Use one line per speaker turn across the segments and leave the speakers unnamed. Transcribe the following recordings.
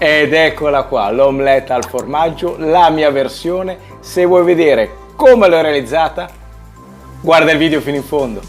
Ed eccola qua, l'omelette al formaggio, la mia versione. Se vuoi vedere come l'ho realizzata, guarda il video fino in fondo.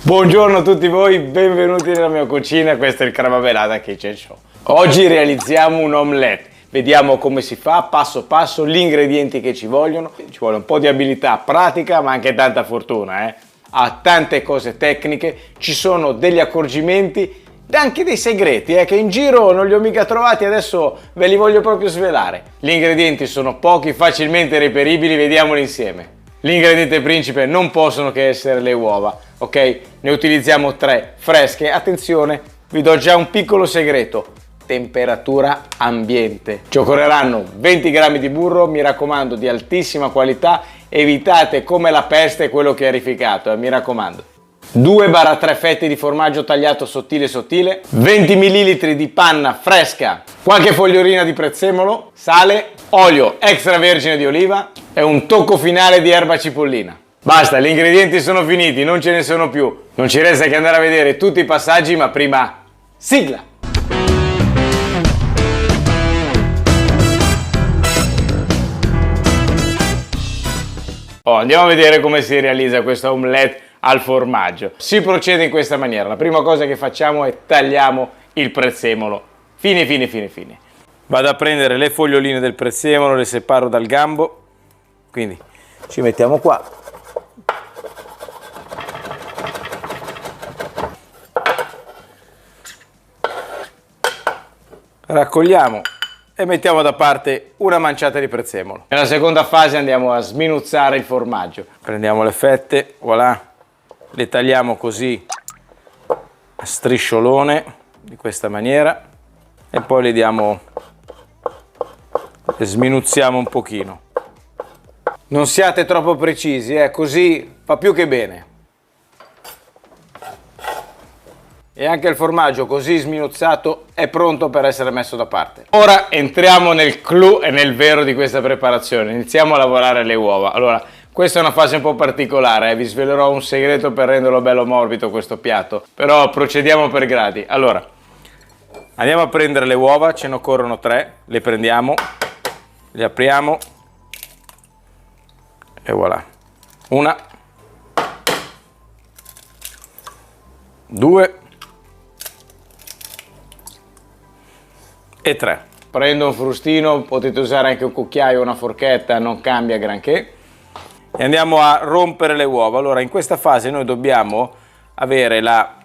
Buongiorno a tutti voi, benvenuti nella mia cucina, questo è il Cravavelata Kitchen Show. Oggi realizziamo un omelette, vediamo come si fa passo passo, gli ingredienti che ci vogliono. Ci vuole un po' di abilità pratica ma anche tanta fortuna, Ha tante cose tecniche, ci sono degli accorgimenti, anche dei segreti che in giro non li ho mica trovati, adesso ve li voglio proprio svelare. Gli ingredienti sono pochi, facilmente reperibili, vediamoli insieme. L'ingrediente principe non possono che essere le uova, ok? Ne utilizziamo 3 fresche. Attenzione, vi do già un piccolo segreto: temperatura ambiente. Ci occorreranno 20 grammi di burro, mi raccomando di altissima qualità, evitate come la peste quello chiarificato, mi raccomando. 2-3 fette di formaggio tagliato sottile sottile, 20 ml di panna fresca, qualche fogliolina di prezzemolo, sale, olio extravergine di oliva e un tocco finale di erba cipollina. Basta, gli ingredienti sono finiti, non ce ne sono più. Non ci resta che andare a vedere tutti i passaggi, ma prima sigla! Andiamo a vedere come si realizza questo omelette al formaggio. Si procede in questa maniera. La prima cosa che facciamo è tagliamo il prezzemolo fine. Vado a prendere le foglioline del prezzemolo, le separo dal gambo, quindi ci mettiamo qua. Raccogliamo e mettiamo da parte una manciata di prezzemolo. Nella seconda fase andiamo a sminuzzare il formaggio. Prendiamo le fette, voilà, le tagliamo così a strisciolone, di questa maniera, e poi le diamo, le sminuzziamo un pochino. Non siate troppo precisi, così fa più che bene. E anche il formaggio così sminuzzato è pronto per essere messo da parte. Ora entriamo nel clou e nel vero di questa preparazione. Iniziamo a lavorare le uova. Allora, questa è una fase un po' particolare, vi svelerò un segreto per renderlo bello morbido questo piatto, però procediamo per gradi. Allora, andiamo a prendere le uova, ce ne occorrono 3, le prendiamo, le apriamo e voilà. 1, 2 e 3. Prendo un frustino, potete usare anche un cucchiaio o una forchetta, non cambia granché. E andiamo a rompere le uova. Allora, in questa fase noi dobbiamo avere la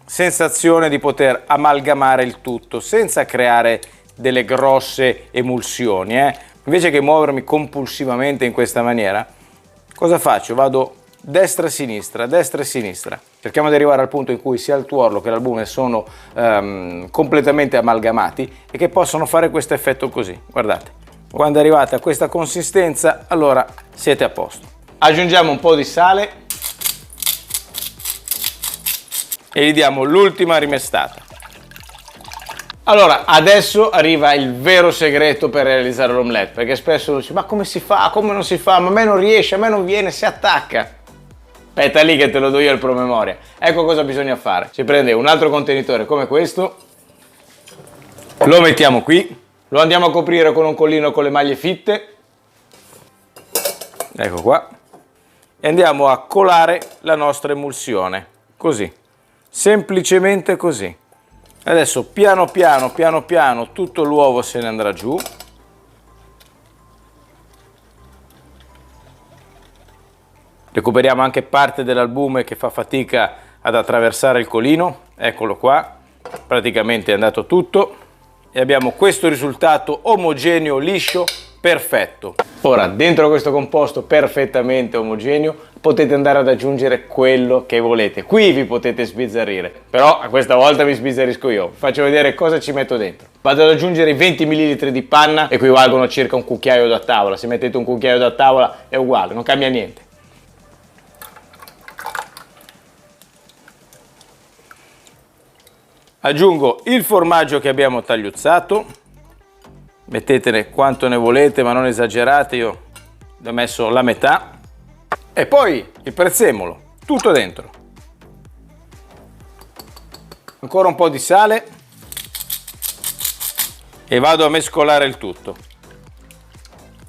sensazione di poter amalgamare il tutto senza creare delle grosse emulsioni. Invece che muovermi compulsivamente in questa maniera, cosa faccio? Vado destra e sinistra, destra e sinistra. Cerchiamo di arrivare al punto in cui sia il tuorlo che l'albume sono completamente amalgamati e che possono fare questo effetto così. Guardate, quando arrivate a questa consistenza, allora siete a posto. Aggiungiamo un po' di sale e gli diamo l'ultima rimestata. Allora, adesso arriva il vero segreto per realizzare l'omelette, perché spesso uno dice: ma come si fa? Come non si fa? Ma a me non riesce, a me non viene, si attacca. Aspetta lì che te lo do io il promemoria. Ecco cosa bisogna fare. Si prende un altro contenitore come questo, lo mettiamo qui, lo andiamo a coprire con un collino con le maglie fitte, ecco qua, e andiamo a colare la nostra emulsione, così, semplicemente così. Adesso piano piano tutto l'uovo se ne andrà giù. Recuperiamo anche parte dell'albume che fa fatica ad attraversare il colino, eccolo qua, praticamente è andato tutto e abbiamo questo risultato omogeneo, liscio, perfetto. Ora, dentro questo composto perfettamente omogeneo potete andare ad aggiungere quello che volete. Qui vi potete sbizzarrire, però questa volta vi sbizzarrisco io. Faccio vedere cosa ci metto dentro. Vado ad aggiungere i 20 ml di panna, equivalgono circa un cucchiaio da tavola. Se mettete un cucchiaio da tavola è uguale, non cambia niente. Aggiungo il formaggio che abbiamo tagliuzzato, mettetene quanto ne volete ma non esagerate, io ne ho messo la metà, e poi il prezzemolo, tutto dentro. Ancora un po' di sale e vado a mescolare il tutto.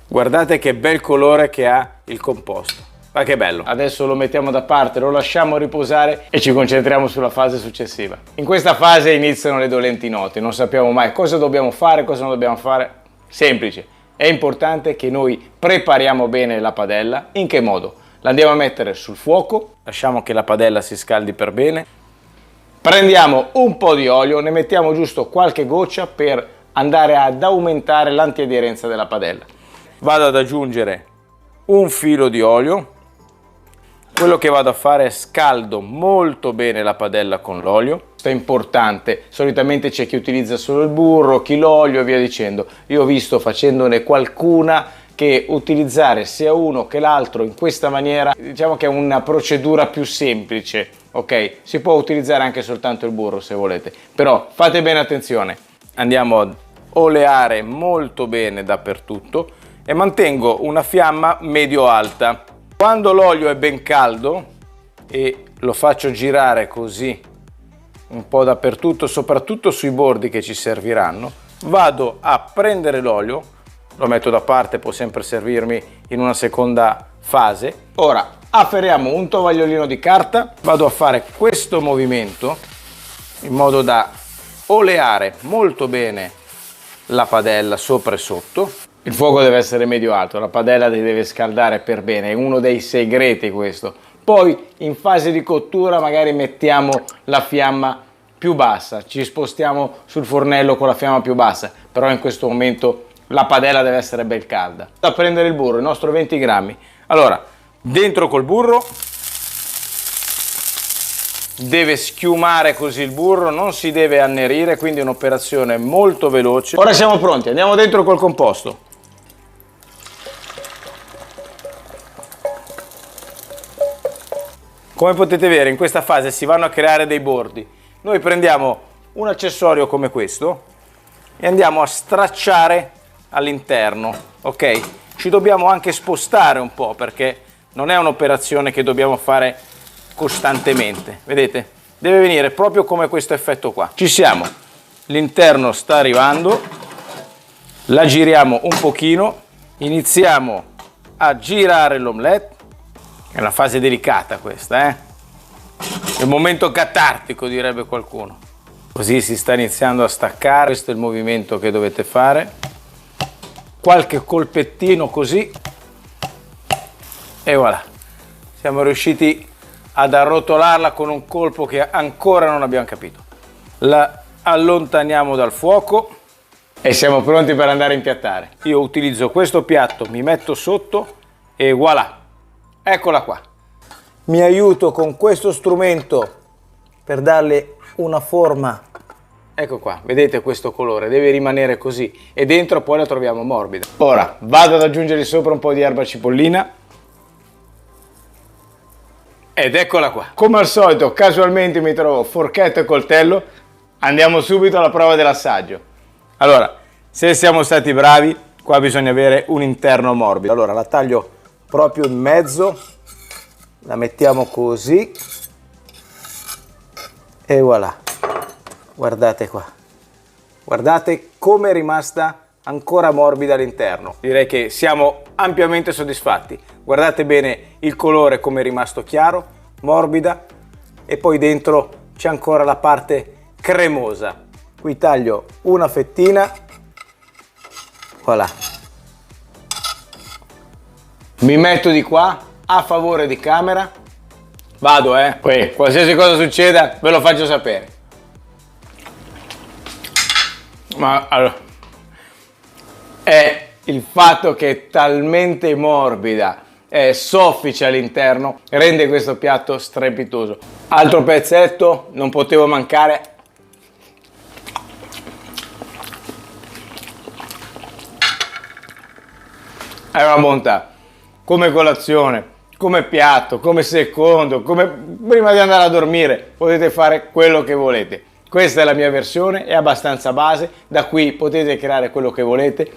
Guardate che bel colore che ha il composto. Ma che bello! Adesso lo mettiamo da parte, lo lasciamo riposare e ci concentriamo sulla fase successiva. In questa fase iniziano le dolenti notti, non sappiamo mai cosa dobbiamo fare, cosa non dobbiamo fare. Semplice, è importante che noi prepariamo bene la padella. In che modo? La andiamo a mettere sul fuoco, lasciamo che la padella si scaldi per bene. Prendiamo un po' di olio, ne mettiamo giusto qualche goccia per andare ad aumentare l'antiaderenza della padella. Vado ad aggiungere un filo di olio. Quello che vado a fare è scaldo molto bene la padella con l'olio. Questo è importante, solitamente c'è chi utilizza solo il burro, chi l'olio e via dicendo. Io ho visto facendone qualcuna che utilizzare sia uno che l'altro in questa maniera, diciamo che è una procedura più semplice, ok? Si può utilizzare anche soltanto il burro se volete, però fate bene attenzione. Andiamo ad oleare molto bene dappertutto e mantengo una fiamma medio-alta. Quando l'olio è ben caldo e lo faccio girare così un po' dappertutto, soprattutto sui bordi che ci serviranno, vado a prendere l'olio, lo metto da parte, può sempre servirmi in una seconda fase. Ora afferriamo un tovagliolino di carta, vado a fare questo movimento in modo da oleare molto bene la padella sopra e sotto. Il fuoco deve essere medio-alto, la padella deve scaldare per bene, è uno dei segreti questo. Poi in fase di cottura magari mettiamo la fiamma più bassa, ci spostiamo sul fornello con la fiamma più bassa, però in questo momento la padella deve essere ben calda. Da prendere il burro, il nostro 20 grammi. Allora, dentro col burro, deve schiumare così il burro, non si deve annerire, quindi è un'operazione molto veloce. Ora siamo pronti, andiamo dentro col composto. Come potete vedere in questa fase si vanno a creare dei bordi. Noi prendiamo un accessorio come questo e andiamo a stracciare all'interno, ok? Ci dobbiamo anche spostare un po' perché non è un'operazione che dobbiamo fare costantemente, vedete? Deve venire proprio come questo effetto qua. Ci siamo, l'interno sta arrivando, la giriamo un pochino, iniziamo a girare l'omelette. È una fase delicata questa, È il momento catartico, direbbe qualcuno. Così si sta iniziando a staccare, questo è il movimento che dovete fare. Qualche colpettino così e voilà. Siamo riusciti ad arrotolarla con un colpo che ancora non abbiamo capito. La allontaniamo dal fuoco e siamo pronti per andare a impiattare. Io utilizzo questo piatto, mi metto sotto e voilà. Eccola qua. Mi aiuto con questo strumento per darle una forma. Ecco qua, vedete questo colore, deve rimanere così e dentro poi la troviamo morbida. Ora vado ad aggiungere sopra un po' di erba cipollina ed eccola qua. Come al solito, casualmente mi trovo forchetta e coltello. Andiamo subito alla prova dell'assaggio. Allora, se siamo stati bravi, qua bisogna avere un interno morbido. Allora la taglio proprio in mezzo, la mettiamo così e voilà. Guardate qua, guardate come è rimasta ancora morbida all'interno. Direi che siamo ampiamente soddisfatti. Guardate bene il colore come è rimasto chiaro, morbida, e poi dentro c'è ancora la parte cremosa. Qui taglio una fettina, voilà. Mi metto di qua a favore di camera, vado poi qualsiasi cosa succeda ve lo faccio sapere. Ma allora, è il fatto che è talmente morbida, è soffice all'interno, rende questo piatto strepitoso. Altro pezzetto, non potevo mancare. È una bontà. Come colazione, come piatto, come secondo, come prima di andare a dormire, potete fare quello che volete. Questa è la mia versione, è abbastanza base, da qui potete creare quello che volete.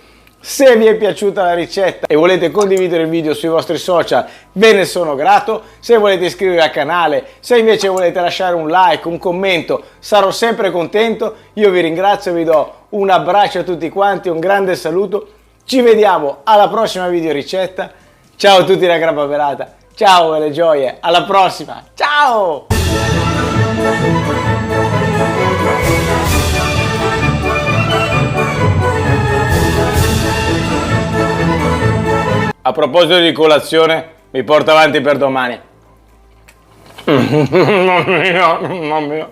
Se vi è piaciuta la ricetta e volete condividere il video sui vostri social, ve ne sono grato. Se volete iscrivervi al canale, se invece volete lasciare un like, un commento, sarò sempre contento. Io vi ringrazio, vi do un abbraccio a tutti quanti, un grande saluto. Ci vediamo alla prossima video ricetta. Ciao a tutti da Grappa Pelata. Ciao belle gioie, alla prossima. Ciao! A proposito di colazione, mi porto avanti per domani. Mamma mia, mamma mia.